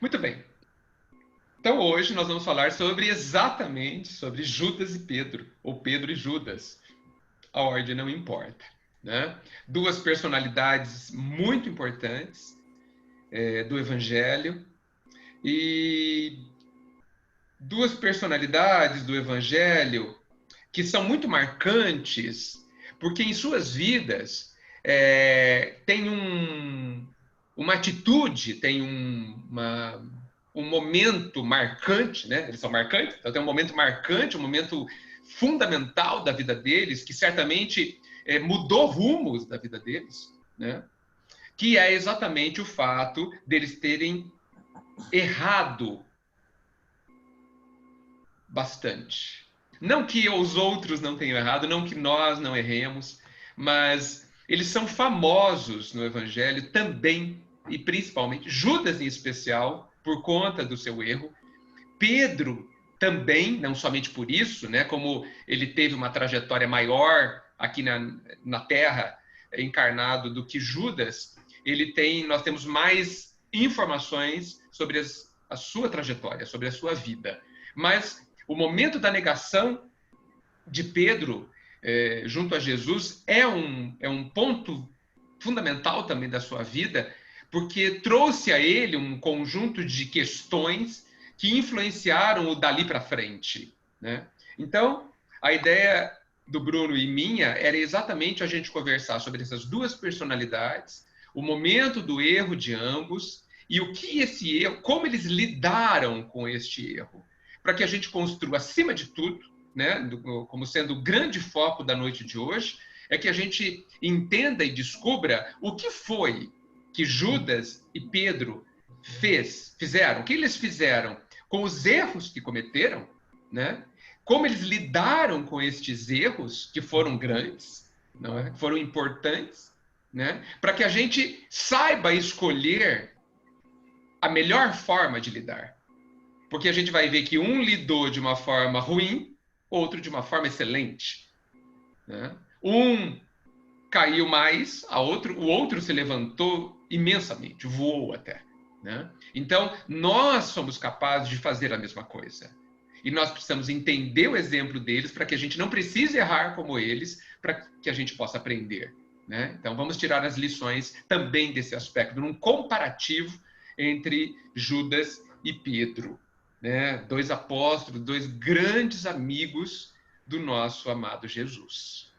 Muito bem. Então hoje nós vamos falar exatamente sobre Judas e Pedro, ou Pedro e Judas. A ordem não importa, né? Duas personalidades muito importantes do Evangelho e duas personalidades do Evangelho que são muito marcantes, porque em suas vidas tem uma atitude, tem um momento marcante, né? Eles são marcantes, então tem um momento marcante, um momento fundamental da vida deles, que certamente mudou rumos da vida deles, né? Que é exatamente o fato deles terem errado bastante. Não que os outros não tenham errado, não que nós não erremos, mas eles são famosos no Evangelho também, e principalmente, Judas em especial, por conta do seu erro. Pedro também, não somente por isso, né, como ele teve uma trajetória maior aqui na Terra, encarnado, do que Judas, nós temos mais informações sobre a sua trajetória, sobre a sua vida. Mas o momento da negação de Pedro junto a Jesus é um ponto fundamental também da sua vida, porque trouxe a ele um conjunto de questões que influenciaram o dali para frente, né? Então, a ideia do Bruno e minha era exatamente a gente conversar sobre essas duas personalidades, o momento do erro de ambos e o que esse erro, como eles lidaram com este erro, para que a gente construa, acima de tudo, né, como sendo o grande foco da noite de hoje, é que a gente entenda e descubra o que foi que Judas e Pedro fizeram, o que eles fizeram com os erros que cometeram, né? Como eles lidaram com estes erros que foram grandes, não é? Que foram importantes, né? Para que a gente saiba escolher a melhor forma de lidar. Porque a gente vai ver que um lidou de uma forma ruim, outro de uma forma excelente, né? Um caiu mais, o outro se levantou imensamente, voou até, né? Então, nós somos capazes de fazer a mesma coisa. E nós precisamos entender o exemplo deles para que a gente não precise errar como eles, para que a gente possa aprender, né? Então, vamos tirar as lições também desse aspecto, num comparativo entre Judas e Pedro, né? Dois apóstolos, dois grandes amigos do nosso amado Jesus.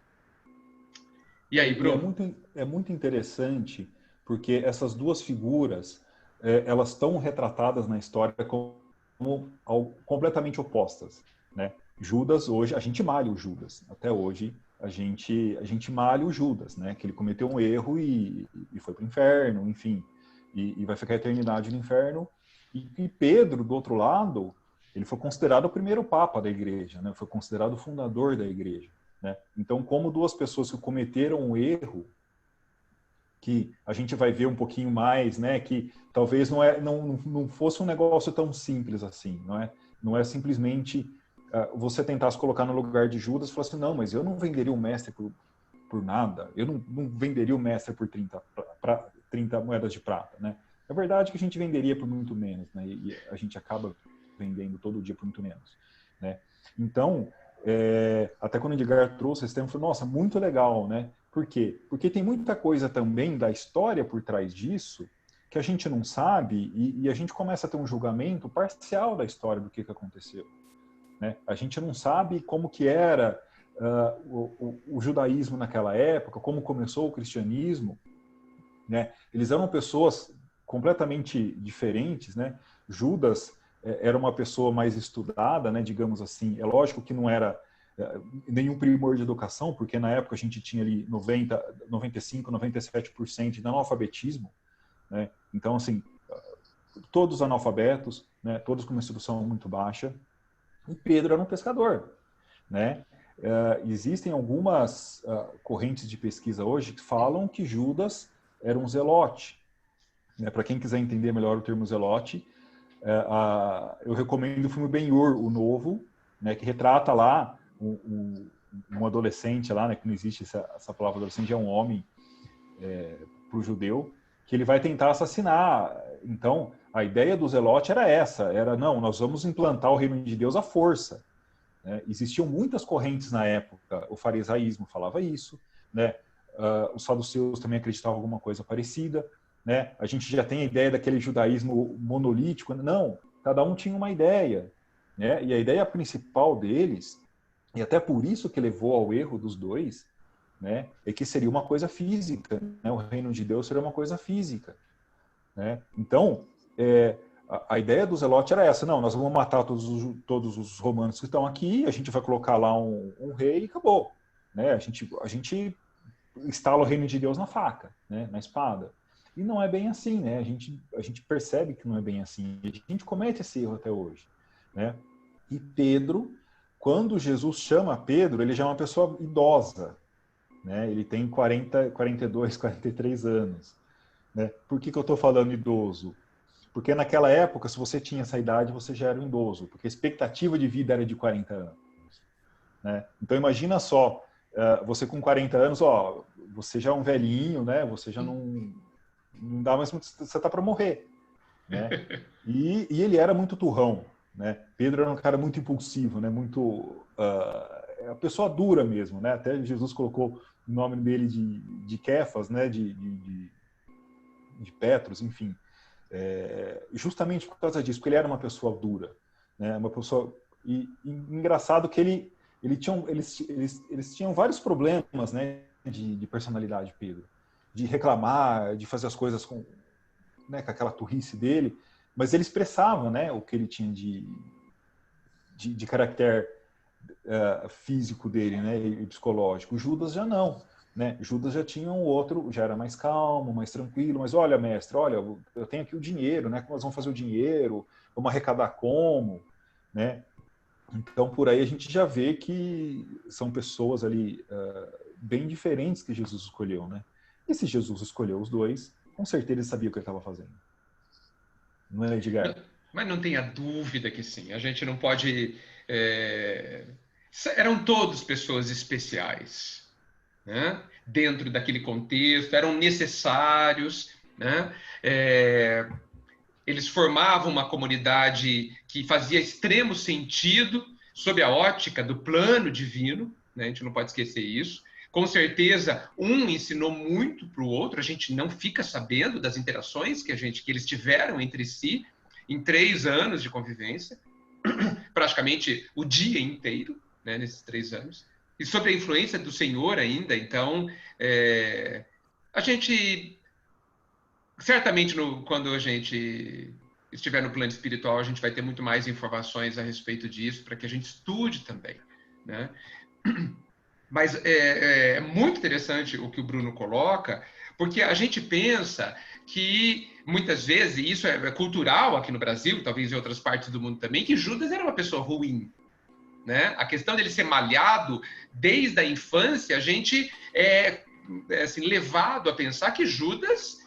E aí, E Bruno? é muito interessante, porque essas duas figuras, elas estão retratadas na história como completamente opostas, né? Judas, hoje, a gente malha o Judas. Até hoje, a gente malha o Judas, né? Que ele cometeu um erro e foi para o inferno, enfim. E vai ficar a eternidade no inferno. E Pedro, do outro lado, ele foi considerado o primeiro papa da igreja, né? Foi considerado o fundador da igreja. Né? Então, como duas pessoas que cometeram um erro, que a gente vai ver um pouquinho mais, né, que talvez não fosse um negócio tão simples assim, não é simplesmente você tentar se colocar no lugar de Judas e falar assim, não, mas eu não venderia o mestre por nada, eu não venderia o mestre por 30 moedas de prata, né? É verdade que a gente venderia por muito menos, né? E a gente acaba vendendo todo dia por muito menos, né? Então, até quando o Edgar trouxe esse tema, eu falei, nossa, muito legal, né? Por quê? Porque tem muita coisa também da história por trás disso que a gente não sabe e a gente começa a ter um julgamento parcial da história do que aconteceu, né? A gente não sabe como que era o judaísmo naquela época, como começou o cristianismo, né? Eles eram pessoas completamente diferentes, né? Judas era uma pessoa mais estudada, né? Digamos assim. É lógico que não era nenhum primor de educação, porque na época a gente tinha ali 95, 97% de analfabetismo, né? Então, assim, todos analfabetos, né? Todos com uma instrução muito baixa. E Pedro era um pescador, né? Existem algumas correntes de pesquisa hoje que falam que Judas era um zelote. Né? Para quem quiser entender melhor o termo zelote, eu recomendo o filme Ben-Hur, o novo, né, que retrata lá um adolescente lá, né, que não existe essa palavra adolescente, é um homem para o judeu, que ele vai tentar assassinar. Então, A ideia do Zelote era essa, não, nós vamos implantar o reino de Deus à força. Né? Existiam muitas correntes na época, o farisaísmo falava isso, né? Os saduceus também acreditavam em alguma coisa parecida, né? A gente já tem a ideia daquele judaísmo monolítico, não, cada um tinha uma ideia, né? E a ideia principal deles, e até por isso que levou ao erro dos dois, né, é que seria uma coisa física, né? O reino de Deus seria uma coisa física, né? Então, a ideia do Zelote era essa, não, nós vamos matar todos os romanos que estão aqui, a gente vai colocar lá um rei e acabou, né? A gente instala o reino de Deus na faca, né? Na espada. E não é bem assim, né? A gente percebe que não é bem assim. A gente comete esse erro até hoje, né? E Pedro, quando Jesus chama Pedro, ele já é uma pessoa idosa, né? Ele tem 42, 43 anos, né? Por que eu estou falando idoso? Porque naquela época, se você tinha essa idade, você já era um idoso, porque a expectativa de vida era de 40 anos, né? Então imagina só, você com 40 anos, ó, você já é um velhinho, né? Você já não dá mais muito, você tá para morrer, né? E ele era muito turrão, né? Pedro era um cara muito impulsivo, né? Muito a pessoa dura mesmo, né? Até Jesus colocou o nome dele de Kefas, né? De Petros, enfim. Justamente por causa disso, porque ele era uma pessoa dura, né? Uma pessoa e engraçado que eles tinham vários problemas, né? De personalidade, Pedro, de reclamar, de fazer as coisas com, né? Com aquela turrice dele, mas ele expressava, né? O que ele tinha de caráter físico dele, né? E psicológico. Judas já não. Né? Judas já tinha um outro, já era mais calmo, mais tranquilo, mas olha, mestre, olha, eu tenho aqui o dinheiro, né? Como nós vamos fazer o dinheiro? Vamos arrecadar como? Né? Então, por aí a gente já vê que são pessoas ali bem diferentes que Jesus escolheu, né? E se Jesus escolheu os dois, com certeza ele sabia o que ele estava fazendo. Não é, Edgar? Mas não tenha dúvida que sim. A gente não pode. Eram todos pessoas especiais, né? Dentro daquele contexto, eram necessários, né? Eles formavam uma comunidade que fazia extremo sentido sob a ótica do plano divino, né? A gente não pode esquecer isso. Com certeza, um ensinou muito para o outro, a gente não fica sabendo das interações que eles tiveram entre si em 3 anos de convivência, praticamente o dia inteiro, né, nesses 3 anos. E sob a influência do Senhor ainda, então, a gente certamente quando a gente estiver no plano espiritual, a gente vai ter muito mais informações a respeito disso, para que a gente estude também, né? Mas é muito interessante o que o Bruno coloca, porque a gente pensa que, muitas vezes, e isso é cultural aqui no Brasil, talvez em outras partes do mundo também, que Judas era uma pessoa ruim, né? A questão dele ser malhado desde a infância, a gente assim, levado a pensar que Judas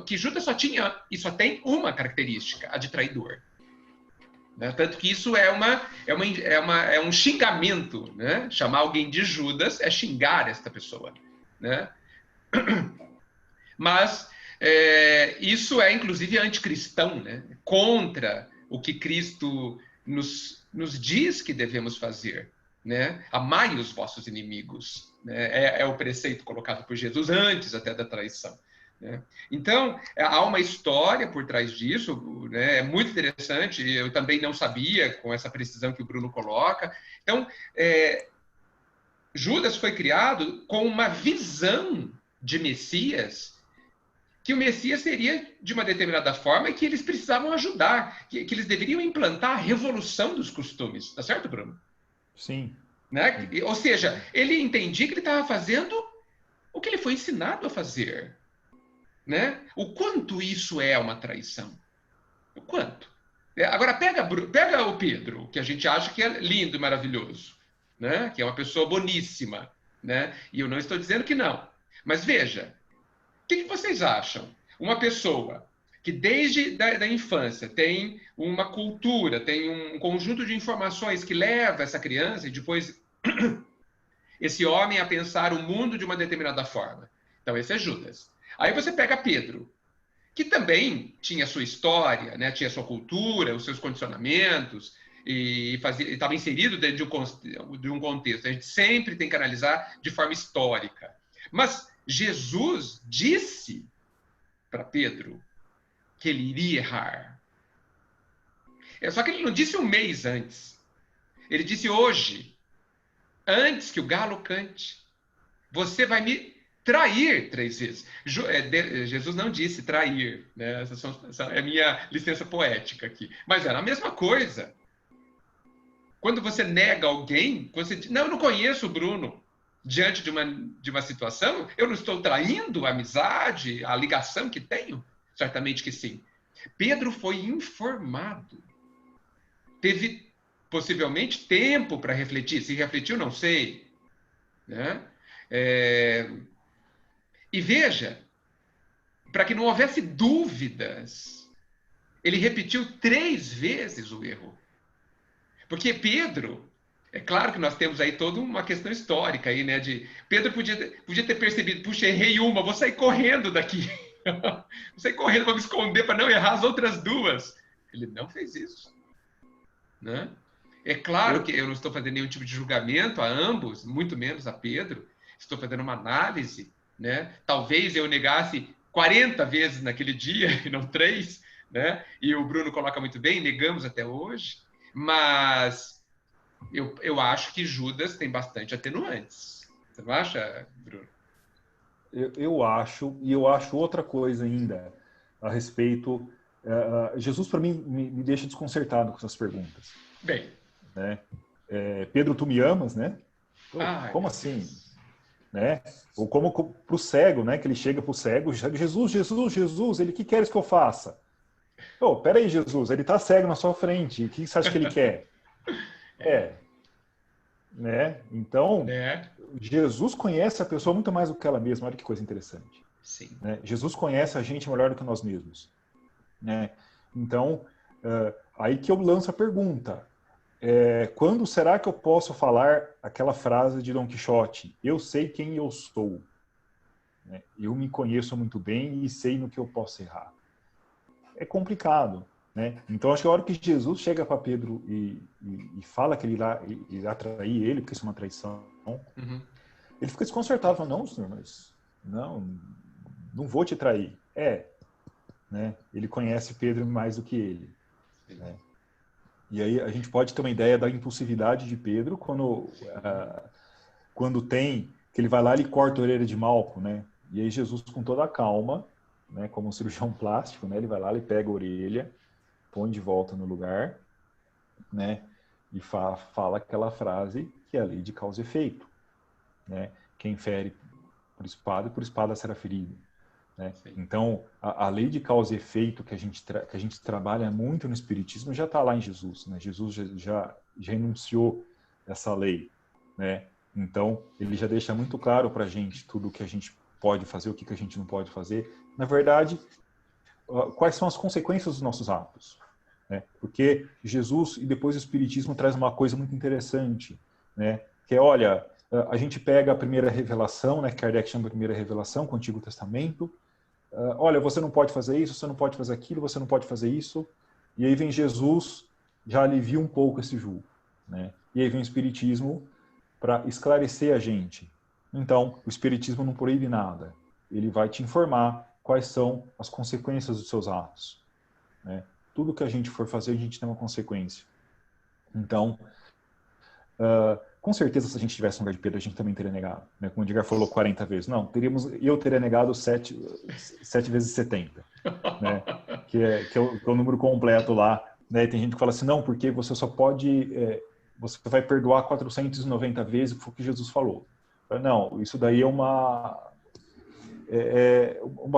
que Judas só tinha e só tem uma característica, a de traidor. Né? Tanto que isso é um xingamento, né? Chamar alguém de Judas é xingar esta pessoa, né? Mas isso é inclusive anticristão, né? Contra o que Cristo nos diz que devemos fazer, né? Amai os vossos inimigos, né? É o preceito colocado por Jesus antes até da traição. Né? Então, há uma história por trás disso, né? É muito interessante, eu também não sabia com essa precisão que o Bruno coloca. Então, Judas foi criado com uma visão de Messias, que o Messias seria de uma determinada forma e que eles precisavam ajudar, que eles deveriam implantar a revolução dos costumes. Tá certo, Bruno? Sim. Né? Ou seja, ele entendia que ele estava fazendo o que ele foi ensinado a fazer. Né? O quanto isso é uma traição? O quanto? Agora, pega o Pedro, que a gente acha que é lindo e maravilhoso, né? Que é uma pessoa boníssima. Né? E eu não estou dizendo que não. Mas veja, o que vocês acham? Uma pessoa que desde da infância tem uma cultura, tem um conjunto de informações que leva essa criança e depois esse homem a pensar o mundo de uma determinada forma. Então, esse é Judas. Aí você pega Pedro, que também tinha sua história, né? Tinha sua cultura, os seus condicionamentos, e estava inserido dentro de um contexto. A gente sempre tem que analisar de forma histórica. Mas Jesus disse para Pedro que ele iria errar. Só que ele não disse um mês antes. Ele disse hoje, antes que o galo cante, você vai me trair 3 vezes. Jesus não disse trair, né? Essa é a minha licença poética aqui. Mas era a mesma coisa. Quando você nega alguém, você diz, não, eu não conheço o Bruno. Diante de uma situação, eu não estou traindo a amizade, a ligação que tenho? Certamente que sim. Pedro foi informado. Teve, possivelmente, tempo para refletir. Se refletiu, não sei. Né? E veja, para que não houvesse dúvidas, ele repetiu 3 vezes o erro. Porque Pedro, é claro que nós temos aí toda uma questão histórica aí, né? De Pedro podia ter percebido, puxa, errei uma, vou sair correndo daqui. Vou sair correndo, vou me esconder para não errar as outras 2. Ele não fez isso. Né? É claro que eu não estou fazendo nenhum tipo de julgamento a ambos, muito menos a Pedro. Estou fazendo uma análise, né? Talvez eu negasse 40 vezes naquele dia e não 3, né? E o Bruno coloca muito bem, negamos até hoje. Mas eu acho que Judas tem bastante atenuantes. Você não acha, Bruno? Eu acho, e eu acho outra coisa ainda a respeito. Jesus, para mim, me deixa desconcertado com essas perguntas. Bem. Né? Pedro, tu me amas, né? Como assim? Deus. Né? Ou como para o cego, né? Que ele chega para o cego, Jesus, Jesus, Jesus, ele, que queres que eu faça? Peraí, Jesus, ele está cego na sua frente, o que você acha que ele quer? Né? Então, né? Jesus conhece a pessoa muito mais do que ela mesma. Olha que coisa interessante. Sim. Né? Jesus conhece a gente melhor do que nós mesmos. Né? Então, aí que eu lanço a pergunta. Quando será que eu posso falar aquela frase de Dom Quixote? Eu sei quem eu sou. Né? Eu me conheço muito bem e sei no que eu posso errar. É complicado. Né? Então, acho que a hora que Jesus chega para Pedro e fala que ele irá trair ele, porque isso é uma traição, ele fica desconcertado, fala, não, senhor, mas não vou te trair. Né? Ele conhece Pedro mais do que ele. Né? E aí a gente pode ter uma ideia da impulsividade de Pedro quando tem, que ele vai lá e corta a orelha de Malco, né? E aí Jesus, com toda a calma, né, como um cirurgião plástico, né, ele vai lá e pega a orelha, põe de volta no lugar, né, e fala aquela frase que é a lei de causa e efeito. Né? Quem fere por espada será ferido. Né? Então, a lei de causa e efeito que a gente trabalha muito no Espiritismo já está lá em Jesus. Né? Jesus já enunciou essa lei. Né? Então, ele já deixa muito claro para a gente tudo o que a gente pode fazer, o que a gente não pode fazer. Na verdade, quais são as consequências dos nossos atos. Né? Porque Jesus e depois o Espiritismo traz uma coisa muito interessante, né? Que é, olha, a gente pega a primeira revelação, né? Kardec chama de primeira revelação, com o Antigo Testamento. Olha, você não pode fazer isso, você não pode fazer aquilo, você não pode fazer isso. E aí vem Jesus, já alivia um pouco esse jugo. Né? E aí vem o Espiritismo para esclarecer a gente. Então, o Espiritismo não proíbe nada. Ele vai te informar quais são as consequências dos seus atos. Né? Tudo que a gente for fazer, a gente tem uma consequência. Então, com certeza, se a gente tivesse um lugar de Pedro, a gente também teria negado. Né? Como o Edgar falou 40 vezes. Não, eu teria negado 7 vezes 70. Né? Que é o número completo lá. Né? E tem gente que fala assim, não, porque você só pode... você vai perdoar 490 vezes, foi o que Jesus falou. Não, isso daí é uma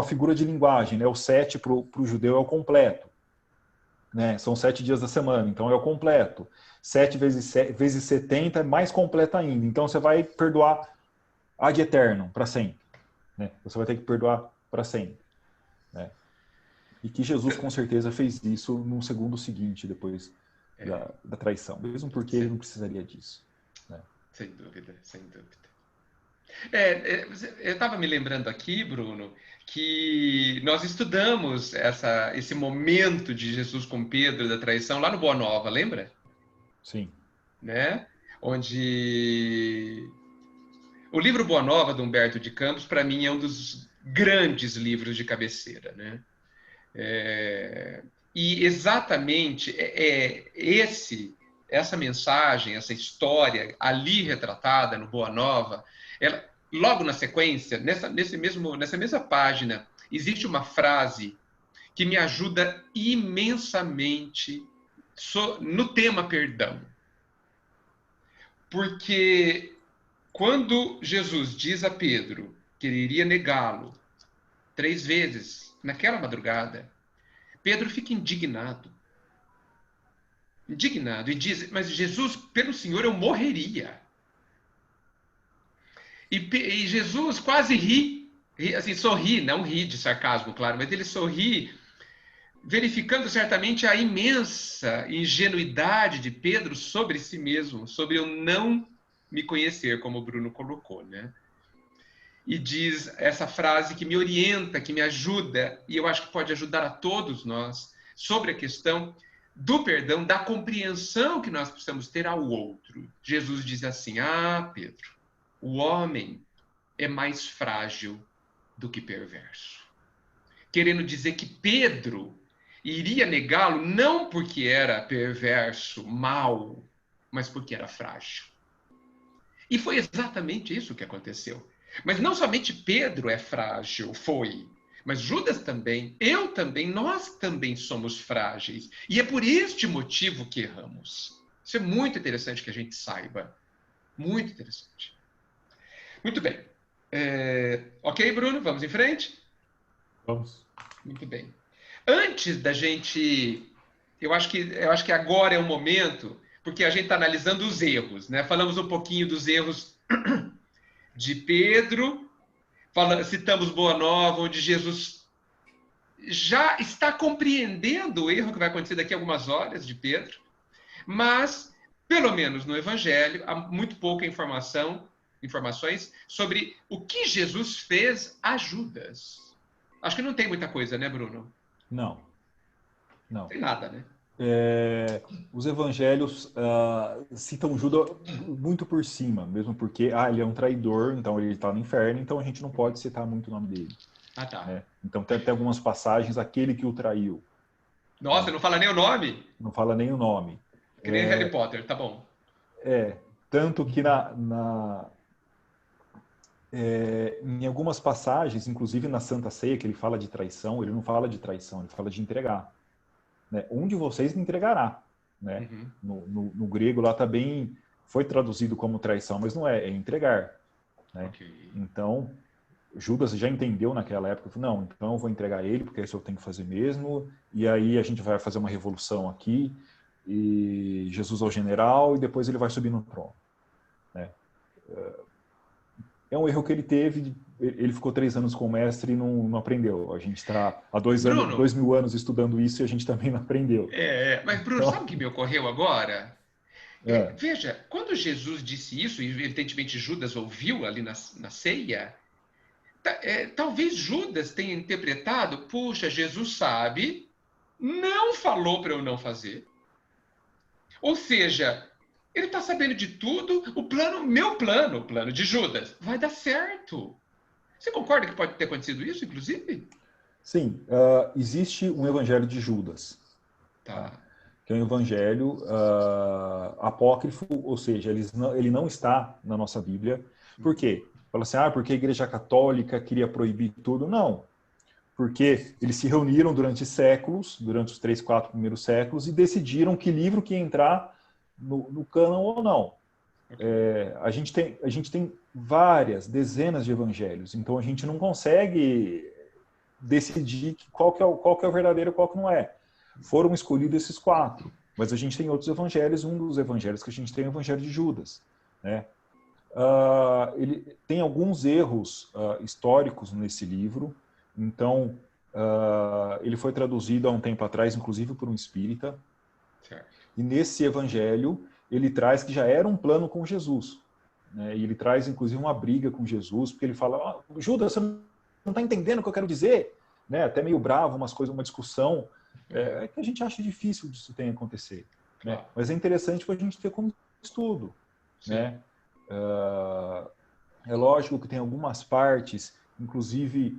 figura de linguagem. Né? O 7 para o judeu é o completo. Né? São 7 dias da semana, então é o completo. 7 vezes 70 é mais completo ainda. Então você vai perdoar ad eterno, para sempre. Né? Você vai ter que perdoar para sempre. Né? E que Jesus com certeza fez isso no segundo seguinte, depois da traição. Mesmo porque ele não precisaria disso. Né? Sem dúvida, sem dúvida. Eu estava me lembrando aqui, Bruno, que nós estudamos esse momento de Jesus com Pedro da traição lá no Boa Nova, lembra? Sim. Né? Onde o livro Boa Nova, do Humberto de Campos, para mim é um dos grandes livros de cabeceira, né? E exatamente essa mensagem, essa história ali retratada no Boa Nova, logo na sequência, nessa mesma página, existe uma frase que me ajuda imensamente no tema perdão. Porque quando Jesus diz a Pedro que ele iria negá-lo 3 vezes naquela madrugada, Pedro fica indignado. Indignado e diz: mas Jesus, pelo Senhor eu morreria. E Jesus quase ri, assim, sorri, não ri de sarcasmo, claro, mas ele sorri, verificando certamente a imensa ingenuidade de Pedro sobre si mesmo, sobre eu não me conhecer, como o Bruno colocou, né? E diz essa frase que me orienta, que me ajuda, e eu acho que pode ajudar a todos nós, sobre a questão do perdão, da compreensão que nós precisamos ter ao outro. Jesus diz assim: ah, Pedro, o homem é mais frágil do que perverso. Querendo dizer que Pedro iria negá-lo não porque era perverso, mau, mas porque era frágil. E foi exatamente isso que aconteceu. Mas não somente Pedro é frágil, mas Judas também, eu também, nós também somos frágeis. E é por este motivo que erramos. Isso é muito interessante que a gente saiba. Muito interessante. Muito bem. Ok, Bruno? Vamos em frente? Vamos. Muito bem. Antes da gente... Eu acho que agora é o momento, porque a gente está analisando os erros, né? Falamos um pouquinho dos erros de Pedro, citamos Boa Nova, onde Jesus já está compreendendo o erro que vai acontecer daqui a algumas horas de Pedro, mas, pelo menos no Evangelho, há muito pouca informações sobre o que Jesus fez a Judas. Acho que não tem muita coisa, né, Bruno? Não. Não. Tem nada, né? Os evangelhos citam Judas muito por cima, mesmo porque ele é um traidor, então ele está no inferno, então a gente não pode citar muito o nome dele. Ah, tá. Né? Então tem até algumas passagens, aquele que o traiu. Nossa, não fala nem o nome? Não fala nem o nome. Que nem Harry Potter, tá bom. Tanto que em algumas passagens, inclusive na Santa Ceia, que ele fala de traição, ele não fala de traição, ele fala de entregar. Né? Um de vocês me entregará. Né? Uhum. No grego lá também foi traduzido como traição, mas não é entregar. Né? Okay. Então, Judas já entendeu naquela época, não, então eu vou entregar ele, porque isso eu tenho que fazer mesmo, e aí a gente vai fazer uma revolução aqui, e Jesus é o general, e depois ele vai subir no trono. Né? É um erro que ele teve, ele ficou 3 anos com o mestre e não aprendeu. A gente está há 2.000 anos estudando isso e a gente também não aprendeu. Mas Bruno, Então, sabe o que me ocorreu agora? Veja, quando Jesus disse isso, e evidentemente Judas ouviu ali na ceia, talvez Judas tenha interpretado, puxa, Jesus sabe, não falou para eu não fazer. Ou seja, ele está sabendo de tudo, o plano de Judas, vai dar certo. Você concorda que pode ter acontecido isso, inclusive? Sim, existe um evangelho de Judas. Tá. Que é um evangelho apócrifo, ou seja, ele não está na nossa Bíblia. Por quê? Fala assim, porque a Igreja Católica queria proibir tudo. Não, porque eles se reuniram durante séculos, durante os 3, 4 primeiros séculos, e decidiram que livro que ia entrar no cânon ou não. A gente tem dezenas de evangelhos, então a gente não consegue decidir qual que é o verdadeiro e qual que não é. Foram escolhidos esses 4, mas a gente tem outros evangelhos, um dos evangelhos que a gente tem é o evangelho de Judas. Né? Ele tem alguns erros históricos nesse livro, então ele foi traduzido há um tempo atrás, inclusive por um espírita, certo. E nesse evangelho ele traz que já era um plano com Jesus. né? E ele traz, inclusive, uma briga com Jesus, porque ele fala, Judas, você não está entendendo o que eu quero dizer? Né? Até meio bravo, umas coisas, uma discussão, que a gente acha difícil disso tenha acontecer. Claro. Né? Mas é interessante para a gente ter como estudo. Né? É lógico que tem algumas partes, inclusive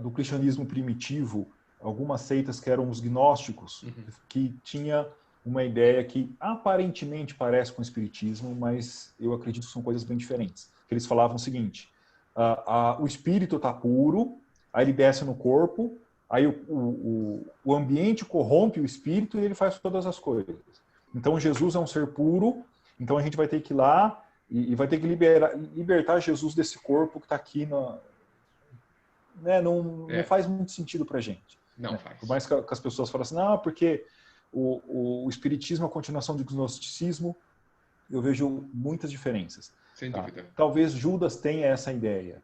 do cristianismo primitivo, algumas seitas que eram os gnósticos, que tinha uma ideia que aparentemente parece com o espiritismo, mas eu acredito que são coisas bem diferentes. Eles falavam o seguinte, o espírito está puro, aí ele desce no corpo, aí o ambiente corrompe o espírito e ele faz todas as coisas. Então Jesus é um ser puro, então a gente vai ter que ir lá e vai ter que libertar Jesus desse corpo que está aqui né, não faz muito sentido para a gente. Não né? faz. Por mais que as pessoas falem assim, não, porque o espiritismo é a continuação do gnosticismo, eu vejo muitas diferenças. Sem dúvida. Talvez Judas tenha essa ideia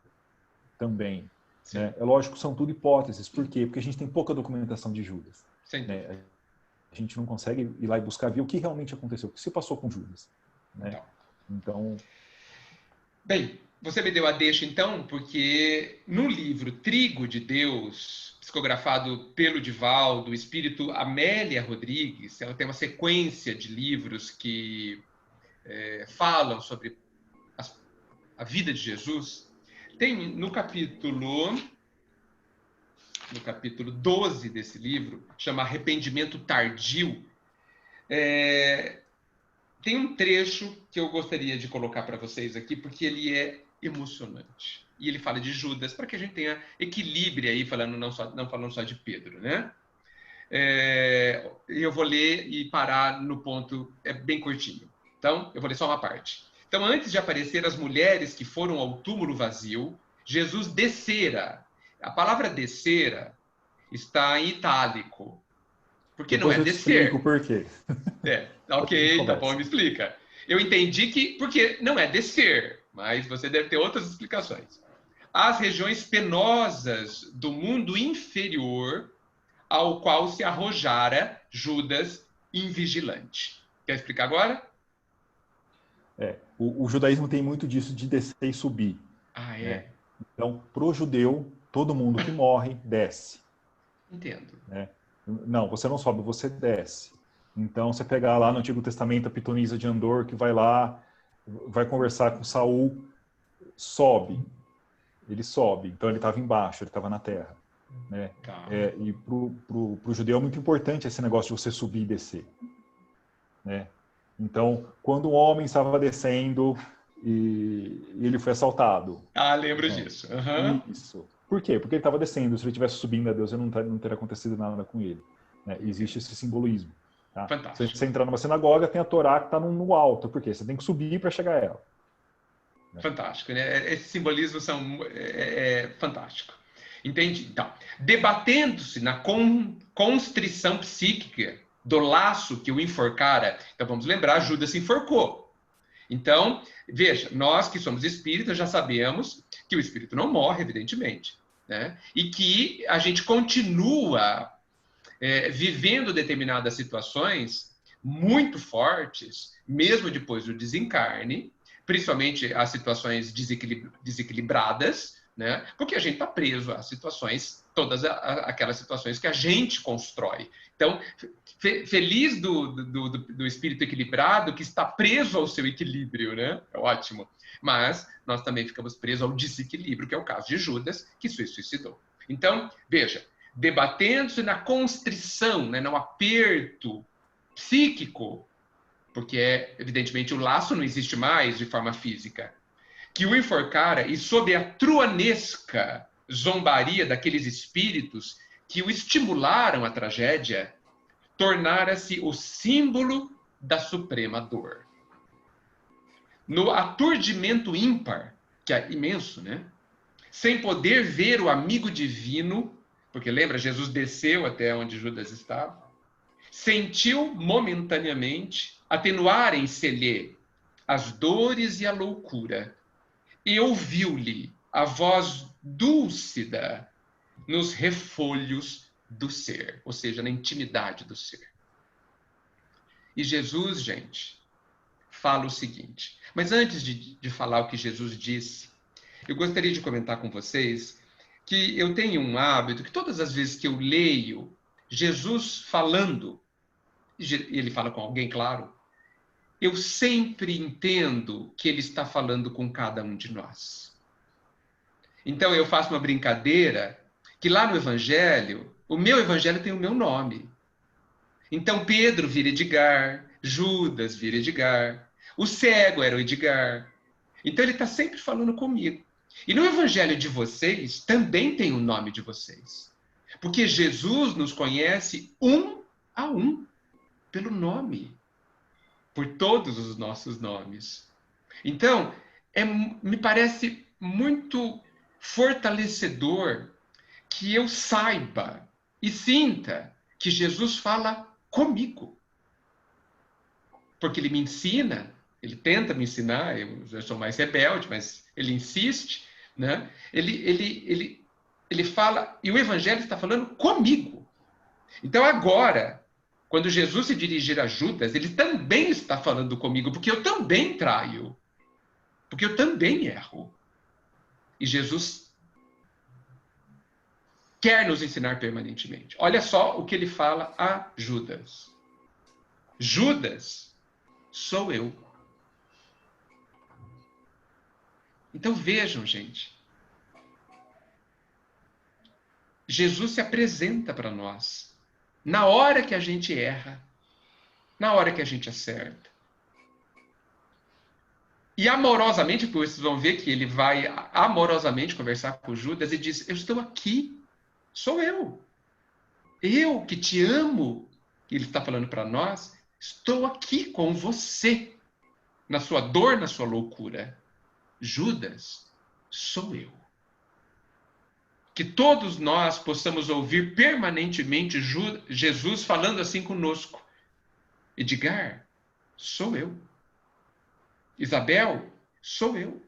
também. Né? É lógico que são tudo hipóteses. Por quê? Porque a gente tem pouca documentação de Judas. Sem dúvida. Né? A gente não consegue ir lá e buscar ver o que realmente aconteceu, o que se passou com Judas. Né? Então... Bem, você me deu a deixa então, porque no livro Trigo de Deus, psicografado pelo Divaldo, do espírito Amélia Rodrigues, ela tem uma sequência de livros que falam sobre a vida de Jesus. Tem no capítulo 12 desse livro, chama Arrependimento Tardio, tem um trecho que eu gostaria de colocar para vocês aqui, porque ele é emocionante. E ele fala de Judas, para que a gente tenha equilíbrio aí, não falando só de Pedro, né? Eu vou ler e parar no ponto, é bem curtinho. Então, eu vou ler só uma parte. Então, antes de aparecer as mulheres que foram ao túmulo vazio, Jesus descera. A palavra descera está em itálico. Porque Depois não é eu te explico descer. por quê. Ok, tá bom, me explica. Eu entendi que, porque não é descer, mas você deve ter outras explicações. As regiões penosas do mundo inferior ao qual se arrojara Judas invigilante. Quer explicar agora? O judaísmo tem muito disso de descer e subir. Ah, é? Né? Então, para o judeu, todo mundo que morre, desce. Entendo. Né? Não, você não sobe, você desce. Então, você pegar lá no Antigo Testamento a pitonisa de Andor, que vai lá, vai conversar com Saul, sobe. Ele sobe. Então, ele estava embaixo, ele estava na terra. Né? Tá. E para o judeu é muito importante esse negócio de você subir e descer. Né? Então, quando um homem estava descendo e ele foi assaltado. Ah, lembro disso. Isso. Por quê? Porque ele estava descendo. Se ele estivesse subindo a Deus, não teria acontecido nada com ele. Né? Existe esse simbolismo. Tá? Fantástico. Se você entrar numa sinagoga, tem a Torá que está no alto. Por quê? Você tem que subir para chegar a ela. Né? Fantástico. Né? Esses simbolismos são fantásticos. Entendi. Então, debatendo-se na constrição psíquica do laço que o enforcara. Então, vamos lembrar, Judas se enforcou. Então, veja, nós que somos espíritas já sabemos que o espírito não morre, evidentemente. Né? E que a gente continua vivendo determinadas situações muito fortes, mesmo depois do desencarne, principalmente as situações desequilibradas, né? Porque a gente está preso a situações, todas aquelas situações que a gente constrói. Então, feliz do espírito equilibrado que está preso ao seu equilíbrio, né? É ótimo. Mas nós também ficamos presos ao desequilíbrio, que é o caso de Judas, que se suicidou. Então, veja, debatendo-se na constrição, né, no aperto psíquico, porque, evidentemente, o laço não existe mais de forma física, que o enforcara e sob a truanesca zombaria daqueles espíritos que o estimularam à tragédia, tornara-se o símbolo da suprema dor. No aturdimento ímpar, que é imenso, né? Sem poder ver o amigo divino, porque lembra, Jesus desceu até onde Judas estava, sentiu momentaneamente atenuarem-se-lhe as dores e a loucura, e ouviu-lhe a voz dúlcida nos refolhos do ser, ou seja, na intimidade do ser. E Jesus, gente, fala o seguinte. Mas antes de falar o que Jesus disse, eu gostaria de comentar com vocês que eu tenho um hábito que todas as vezes que eu leio Jesus falando, e ele fala com alguém, claro, eu sempre entendo que ele está falando com cada um de nós. Então eu faço uma brincadeira que lá no Evangelho, o meu Evangelho tem o meu nome. Então Pedro vira Edgar, Judas vira Edgar, o cego era o Edgar. Então ele está sempre falando comigo. E no Evangelho de vocês também tem o nome de vocês. Porque Jesus nos conhece um a um, pelo nome, por todos os nossos nomes. Então, me parece muito fortalecedor que eu saiba e sinta que Jesus fala comigo. Porque ele me ensina, ele tenta me ensinar, eu sou mais rebelde, mas ele insiste, né? Ele fala, e o Evangelho está falando comigo. Então agora, quando Jesus se dirigir a Judas, ele também está falando comigo, porque eu também traio, porque eu também erro. E Jesus quer nos ensinar permanentemente. Olha só o que ele fala a Judas. Judas, sou eu. Então vejam, gente. Jesus se apresenta para nós na hora que a gente erra, na hora que a gente acerta. E amorosamente, por vocês vão ver que ele vai amorosamente conversar com Judas e diz: eu estou aqui, sou eu. Eu que te amo, ele está falando para nós, estou aqui com você, na sua dor, na sua loucura. Judas, sou eu. Que todos nós possamos ouvir permanentemente Jesus falando assim conosco. Edgar, sou eu. Isabel, sou eu.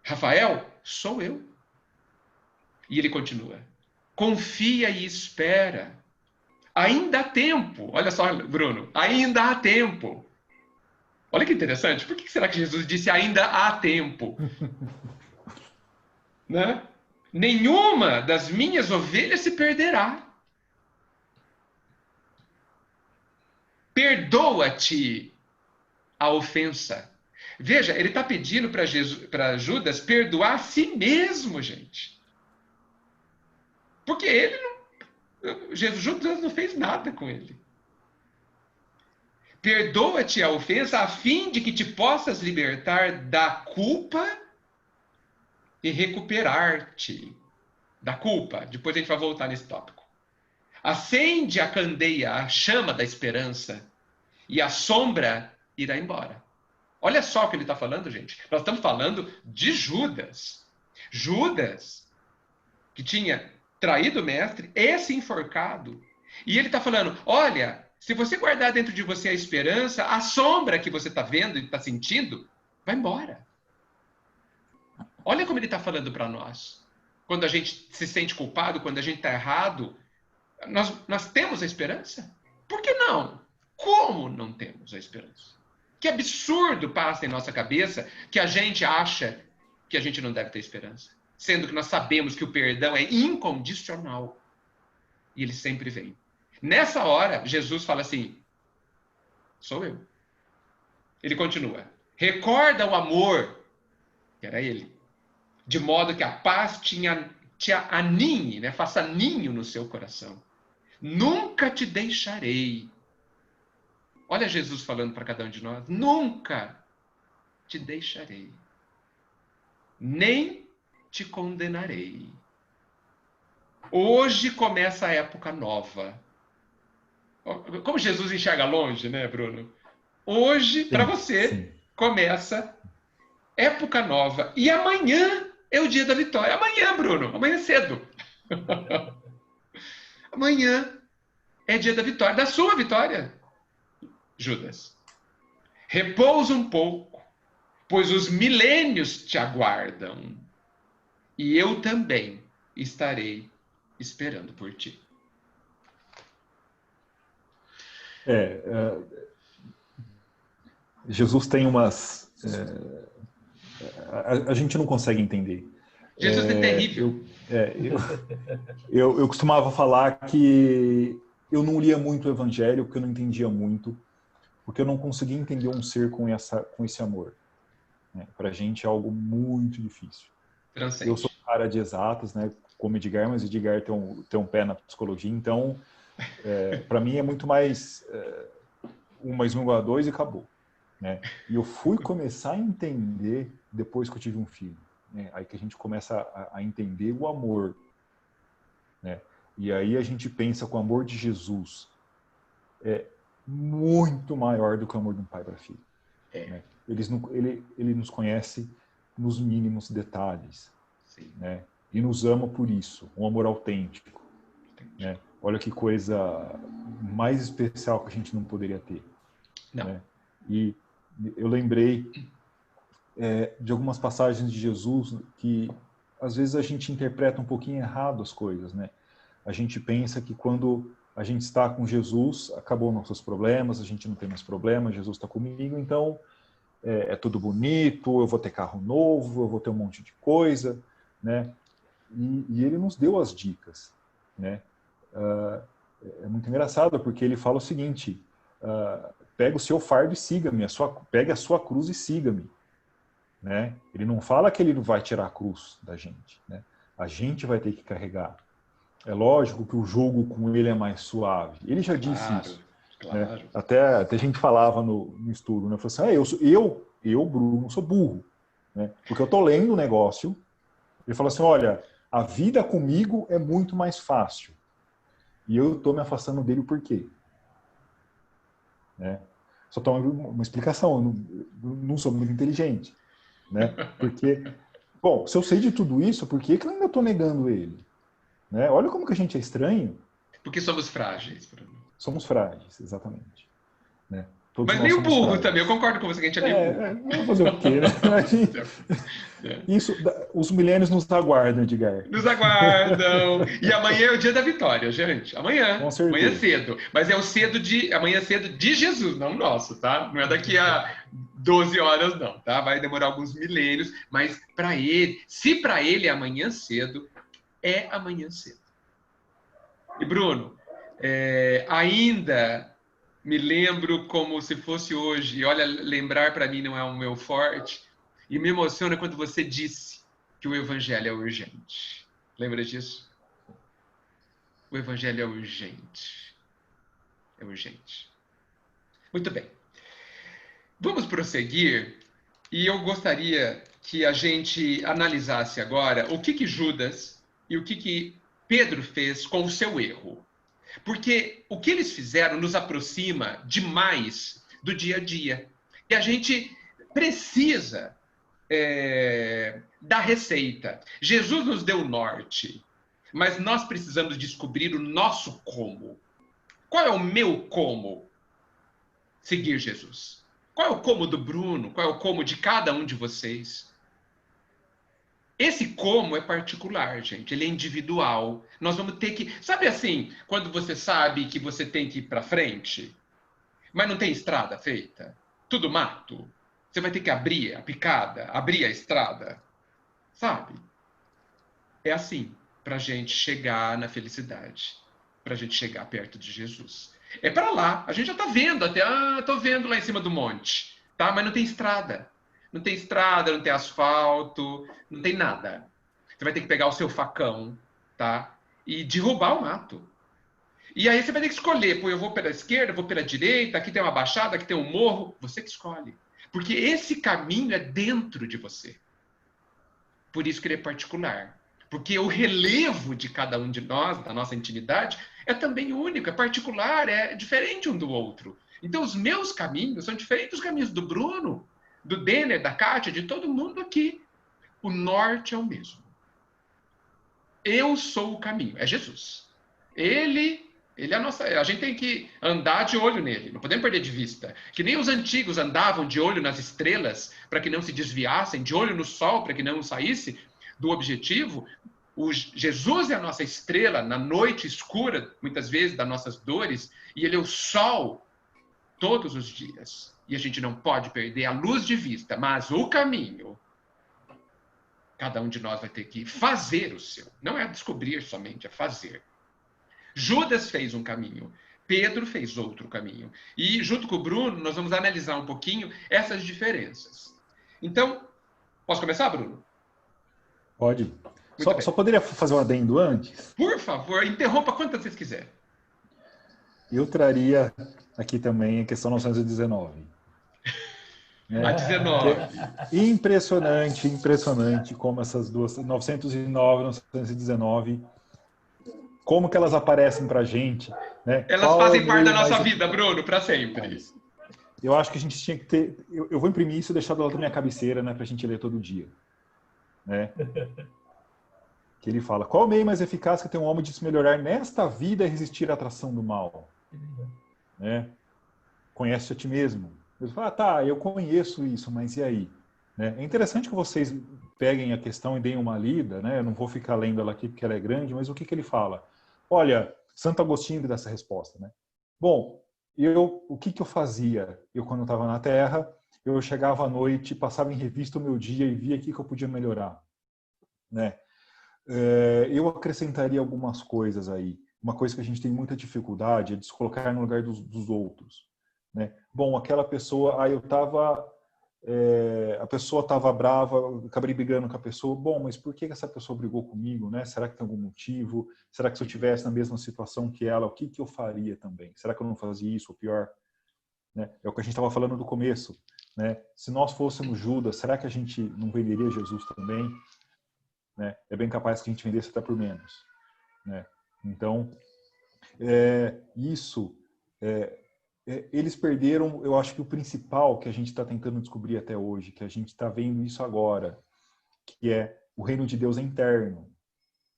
Rafael, sou eu. E ele continua. Confia e espera. Ainda há tempo. Olha só, Bruno. Ainda há tempo. Olha que interessante. Por que será que Jesus disse ainda há tempo? Né? Nenhuma das minhas ovelhas se perderá. Perdoa-te a ofensa. Veja, ele está pedindo para Judas perdoar a si mesmo, gente. Porque Judas não fez nada com ele. Perdoa-te a ofensa a fim de que te possas libertar da culpa e recuperar-te da culpa. Depois a gente vai voltar nesse tópico. Acende a candeia, a chama da esperança, e a sombra irá embora. Olha só o que ele está falando, gente. Nós estamos falando de Judas. Judas, que tinha traído o mestre, esse enforcado. E ele está falando, olha, se você guardar dentro de você a esperança, a sombra que você está vendo e está sentindo, vai embora. Olha como ele está falando para nós. Quando a gente se sente culpado, quando a gente está errado, nós temos a esperança? Por que não? Como não temos a esperança? Que absurdo passa em nossa cabeça que a gente acha que a gente não deve ter esperança. Sendo que nós sabemos que o perdão é incondicional. E ele sempre vem. Nessa hora, Jesus fala assim, sou eu. Ele continua, recorda o amor, que era ele, de modo que a paz te aninhe, né? Faça ninho no seu coração. Nunca te deixarei. Olha Jesus falando para cada um de nós. Nunca te deixarei. Nem te condenarei. Hoje começa a época nova. Como Jesus enxerga longe, né, Bruno? Hoje, para você, começa época nova. E amanhã é o dia da vitória. Amanhã, Bruno. Amanhã cedo. Amanhã é dia da vitória. Da sua vitória, Judas. Repousa um pouco, pois os milênios te aguardam. E eu também estarei esperando por ti. Jesus tem umas... a gente não consegue entender. Jesus é terrível. Eu costumava falar que eu não lia muito o Evangelho, porque eu não entendia muito, porque eu não conseguia entender um ser com esse amor. Né? Para a gente é algo muito difícil. Transcende. Eu sou um cara de exatas, né, como Edgar, mas Edgar tem um pé na psicologia, então, para mim é muito mais 1 mais 1 igual a 2 e acabou. Né? E eu fui começar a entender depois que eu tive um filho. Né? Aí que a gente começa a entender o amor. Né? E aí a gente pensa que o amor de Jesus é muito maior do que o amor de um pai para filho. Né? Ele nos conhece nos mínimos detalhes. Né? E nos ama por isso, um amor autêntico. Né? Olha que coisa mais especial que a gente não poderia ter. Né? E eu lembrei de algumas passagens de Jesus que às vezes a gente interpreta um pouquinho errado as coisas. Né? A gente pensa que quando a gente está com Jesus, acabou nossos problemas, a gente não tem mais problemas, Jesus está comigo, então é tudo bonito, eu vou ter carro novo, eu vou ter um monte de coisa, né? E ele nos deu as dicas, né? É muito engraçado, porque ele fala o seguinte, pega o seu fardo e siga-me, pegue a sua cruz e siga-me. Né? Ele não fala que ele vai tirar a cruz da gente. Né? A gente vai ter que carregar. É lógico que o jogo com ele é mais suave. Ele já disse isso. Claro. Né? Até a gente falava no estudo, né? Falou assim, eu, Bruno, sou burro. Né? Porque eu estou lendo o negócio. Ele falou assim, olha, a vida comigo é muito mais fácil. E eu estou me afastando dele por quê? Né? Só toma uma explicação, eu não sou muito inteligente. Né? Porque, bom, se eu sei de tudo isso, por que eu ainda estou negando ele? Né? Olha como que a gente é estranho. Porque somos frágeis. Somos frágeis, exatamente. Né? Todos Mas nós meio somos burro frágeis. também, eu concordo com você que a gente é meio burro. Vamos fazer o quê, né? Isso, os milênios nos aguardam, Edgar. Nos aguardam. E amanhã é o dia da vitória, gente. Amanhã cedo. Mas é o amanhã cedo de Jesus, não nosso, tá? Não é daqui a 12 horas, não, tá? Vai demorar alguns milênios, mas para ele, se para ele é amanhã cedo, é amanhã cedo. E Bruno, ainda me lembro como se fosse hoje. E olha, lembrar para mim não é o meu forte. E me emociona quando você disse que o evangelho é urgente. Lembra disso? O evangelho é urgente. É urgente. Muito bem. Vamos prosseguir. E eu gostaria que a gente analisasse agora o que Judas e o que Pedro fez com o seu erro. Porque o que eles fizeram nos aproxima demais do dia a dia. E a gente precisa da receita. Jesus nos deu o norte, mas nós precisamos descobrir o nosso como. Qual é o meu como seguir Jesus? Qual é o como do Bruno? Qual é o como de cada um de vocês? Esse como é particular, gente. Ele é individual. Nós vamos ter que... Sabe assim, quando você sabe que você tem que ir para frente, mas não tem estrada feita? Tudo mato. Você vai ter que abrir a picada, abrir a estrada. Sabe? É assim para a gente chegar na felicidade. Para a gente chegar perto de Jesus. É para lá. A gente já está vendo até... estou vendo lá em cima do monte. Tá? Mas não tem estrada. Não tem estrada, não tem asfalto, não tem nada. Você vai ter que pegar o seu facão, tá? E derrubar o mato. E aí você vai ter que escolher, pô, eu vou pela esquerda, vou pela direita, aqui tem uma baixada, aqui tem um morro. Você que escolhe. Porque esse caminho é dentro de você. Por isso que ele é particular. Porque o relevo de cada um de nós, da nossa intimidade, é também único, é particular, é diferente um do outro. Então os meus caminhos são diferentes dos caminhos do Bruno, do Denner, da Kátia, de todo mundo aqui. O norte é o mesmo. Eu sou o caminho, é Jesus. Ele é a nossa... A gente tem que andar de olho nele, não podemos perder de vista. Que nem os antigos andavam de olho nas estrelas, para que não se desviassem, de olho no sol, para que não saísse do objetivo. Jesus é a nossa estrela na noite escura, muitas vezes, das nossas dores, e ele é o sol todos os dias. E a gente não pode perder a luz de vista, mas o caminho, cada um de nós vai ter que fazer o seu. Não é descobrir somente, é fazer. Judas fez um caminho, Pedro fez outro caminho. E junto com o Bruno, nós vamos analisar um pouquinho essas diferenças. Então, posso começar, Bruno? Pode. Só poderia fazer um adendo antes? Por favor, interrompa quantas vezes quiser. Eu traria aqui também a questão 919. A 19. Impressionante como essas duas, 909 e 919, como que elas aparecem pra gente, né? Elas fazem parte da nossa vida, Bruno, para sempre. Eu acho que a gente tinha que ter... Eu vou imprimir isso e deixar do lado da minha cabeceira, né, pra gente ler todo dia. Né? Que ele fala, qual o meio mais eficaz que tem um homem de se melhorar nesta vida e resistir à atração do mal? Né? Conhece a ti mesmo. Eu falo, tá, eu conheço isso, mas e aí? Né? É interessante que vocês peguem a questão e deem uma lida, né? Eu não vou ficar lendo ela aqui porque ela é grande, mas o que ele fala? Olha, Santo Agostinho dá essa resposta, né? Bom, o que eu fazia? Eu, quando estava na Terra, eu chegava à noite, passava em revista o meu dia e via o que eu podia melhorar. Né? Eu acrescentaria algumas coisas aí. Uma coisa que a gente tem muita dificuldade é de se colocar no lugar dos outros. Né? Bom, aquela pessoa, a pessoa estava brava, eu acabei brigando com a pessoa. Bom, mas por que essa pessoa brigou comigo? Né? Será que tem algum motivo? Será que se eu estivesse na mesma situação que ela, o que eu faria também? Será que eu não fazia isso ou pior? Né? É o que a gente estava falando no começo. Né? Se nós fôssemos Judas, será que a gente não venderia Jesus também? Né? É bem capaz que a gente vendesse até por menos. Né? Então, eles perderam, eu acho que o principal que a gente está tentando descobrir até hoje, que a gente está vendo isso agora, que é o reino de Deus é interno,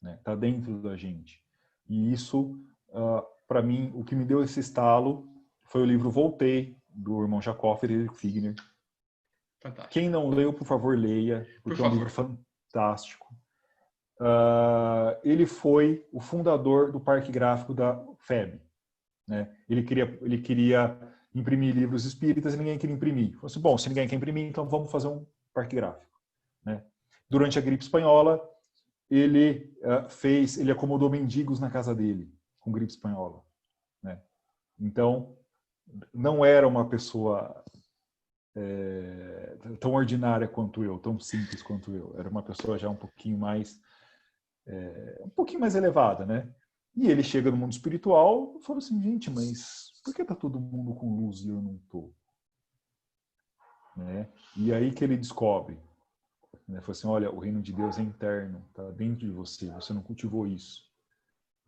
né? Está dentro da gente. E isso, para mim, o que me deu esse estalo foi o livro Voltei, do irmão Jacob Frederick Figner. Fantástico. Quem não leu, por favor, leia, porque é um livro fantástico. Ele foi o fundador do parque gráfico da FEB. Né? Ele queria imprimir livros espíritas e ninguém queria imprimir. Falou assim, bom, se ninguém quer imprimir, então vamos fazer um parque gráfico. Né? Durante a gripe espanhola, ele acomodou mendigos na casa dele, com gripe espanhola. Né? Então, não era uma pessoa tão ordinária quanto eu, tão simples quanto eu. Era uma pessoa já um pouquinho mais elevada, né? E ele chega no mundo espiritual e fala assim, gente, mas por que tá todo mundo com luz e eu não tô? Né? E aí que ele descobre, né? Fala assim, olha, o reino de Deus é interno, tá dentro de você não cultivou isso.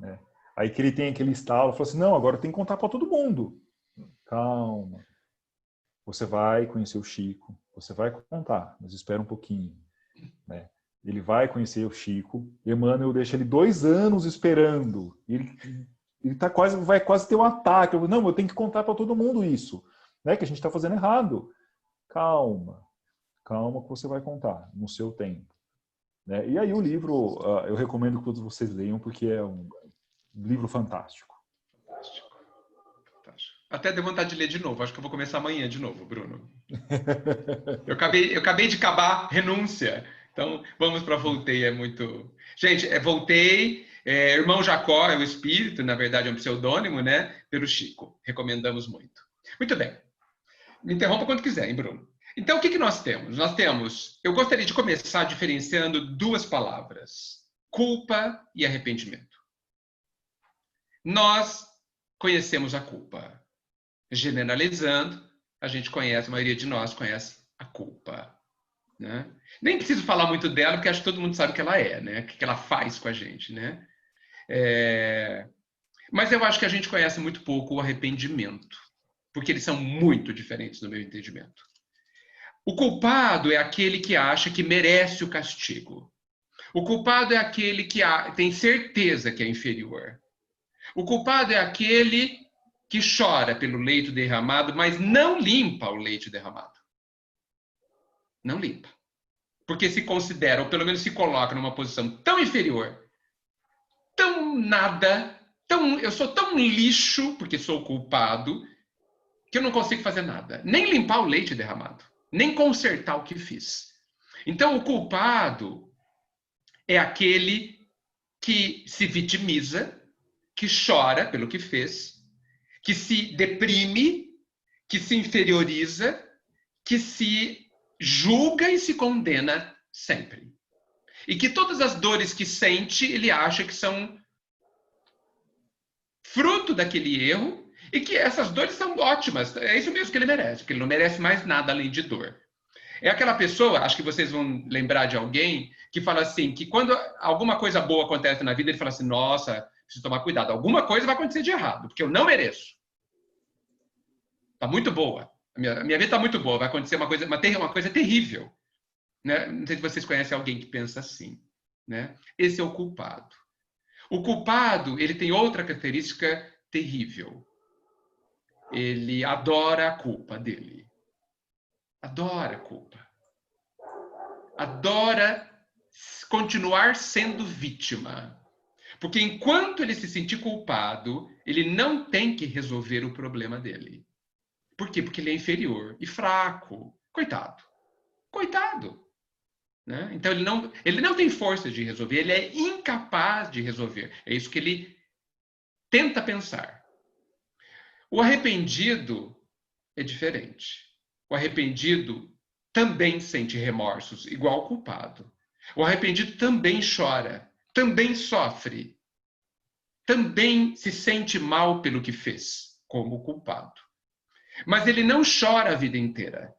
Né? Aí que ele tem aquele estalo, fala assim, não, agora tem que contar para todo mundo. Calma. Você vai conhecer o Chico, você vai contar, mas espera um pouquinho. Né? Ele vai conhecer o Chico, Emmanuel deixa ele 2 anos esperando. Ele vai quase ter um ataque. Não, eu tenho que contar para todo mundo isso, né? Que a gente está fazendo errado. Calma que você vai contar no seu tempo. Né? E aí o livro, eu recomendo que todos vocês leiam, porque é um livro fantástico. Fantástico. Até deu vontade de ler de novo. Acho que eu vou começar amanhã de novo, Bruno. Eu acabei de acabar Renúncia. Então, vamos para Voltei, é muito... Gente, Voltei, Irmão Jacó é o espírito, na verdade é um pseudônimo, né? Pelo Chico. Recomendamos muito. Muito bem. Me interrompa quando quiser, hein, Bruno? Então, o que nós temos? Eu gostaria de começar diferenciando 2 palavras. Culpa e arrependimento. Nós conhecemos a culpa. Generalizando, a maioria de nós conhece a culpa. Né? Nem preciso falar muito dela, porque acho que todo mundo sabe o que ela é, né? O que ela faz com a gente. Né? Mas eu acho que a gente conhece muito pouco o arrependimento, porque eles são muito diferentes no meu entendimento. O culpado é aquele que acha que merece o castigo. O culpado é aquele que tem certeza que é inferior. O culpado é aquele que chora pelo leite derramado, mas não limpa o leite derramado. Não limpa. Porque se considera, ou pelo menos se coloca numa posição tão inferior, tão nada, eu sou tão lixo, porque sou culpado, que eu não consigo fazer nada, nem limpar o leite derramado, nem consertar o que fiz. Então, o culpado é aquele que se vitimiza, que chora pelo que fez, que se deprime, que se inferioriza, que se julga e se condena sempre. E que todas as dores que sente, ele acha que são fruto daquele erro e que essas dores são ótimas. É isso mesmo que ele merece, porque ele não merece mais nada além de dor. É aquela pessoa, acho que vocês vão lembrar de alguém, que fala assim, que quando alguma coisa boa acontece na vida, ele fala assim, nossa, preciso tomar cuidado, alguma coisa vai acontecer de errado, porque eu não mereço. Tá muito boa. A minha vida tá muito boa, vai acontecer uma coisa terrível. Né? Não sei se vocês conhecem alguém que pensa assim. Né? Esse é o culpado. O culpado, ele tem outra característica terrível. Ele adora a culpa dele. Adora a culpa. Adora continuar sendo vítima. Porque enquanto ele se sentir culpado, ele não tem que resolver o problema dele. Por quê? Porque ele é inferior e fraco. Coitado. Coitado. Né? Então ele não tem força de resolver, ele é incapaz de resolver. É isso que ele tenta pensar. O arrependido é diferente. O arrependido também sente remorsos, igual o culpado. O arrependido também chora, também sofre, também se sente mal pelo que fez, como o culpado. Mas ele não chora a vida inteira.